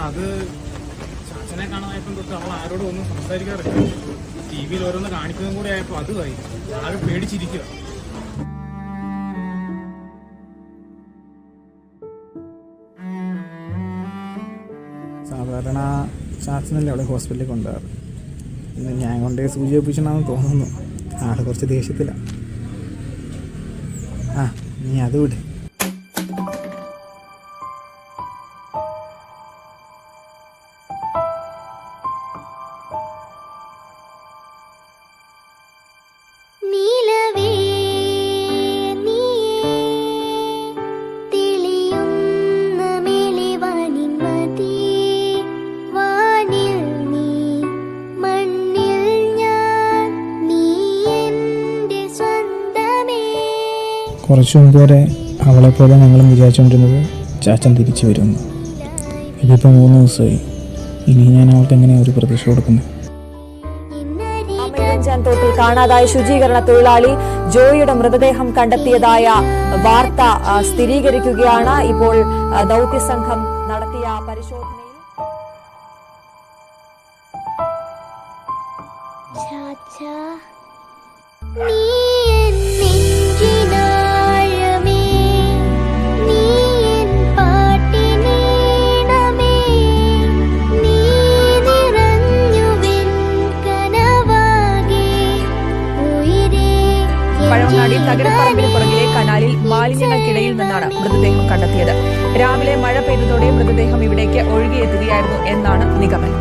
അത് ചാച്ചനെ കാണാനായപ്പം തൊട്ട് അവൾ ആരോടും ഒന്നും സംസാരിക്കാറില്ല. TV-യിൽ ഓരോന്ന് കാണിക്കുന്നതും കൂടെ ആയപ്പോൾ അതുമായി ആകെ പേടിച്ചിരിക്കുക. സാധാരണ ചാച്ചനല്ലേ അവിടെ ഹോസ്പിറ്റലിൽ കൊണ്ടുപോകാറ്. ഇന്ന് ഞാൻ കൊണ്ടേ സൂചി ഒപ്പിച്ചണമെന്ന് തോന്നുന്നു. ആള് കുറച്ച് ദേഷ്യത്തിലാണ്. നീ അത് വിട്. കുറച്ചു മുമ്പ് വരെ അവളെപ്പോലെ ഞങ്ങളും വിചാരിച്ചുകൊണ്ടിരുന്നത് ചാച്ചൻ തിരിച്ചു വരുമെന്ന്. ഇതിപ്പോൾ 3 ദിവസമായി. ഇനി ഞാൻ അവൾക്ക് എങ്ങനെയാണ് ഒരു പ്രതീക്ഷ കൊടുക്കുന്നത്? തോട്ടിൽ കാണാതായ ശുചീകരണ തൊഴിലാളി ജോയിയുടെ മൃതദേഹം കണ്ടെത്തിയതായ വാർത്ത സ്ഥിരീകരിക്കുകയാണ്. ഇപ്പോൾ ദൗത്യസംഘം നടത്തിയ പരിശോധനയിൽ പഴവങ്ങാടി തകരപ്പറമ്പിന് പുറകിലെ കനാലിൽ മാലിന്യങ്ങൾക്കിടയിൽ നിന്നാണ് മൃതദേഹം കണ്ടെത്തിയത്. രാവിലെ മഴ പെയ്തതോടെ മൃതദേഹം ഇവിടേക്ക് ഒഴുകിയെത്തുകയായിരുന്നു എന്നാണ് നിഗമനം.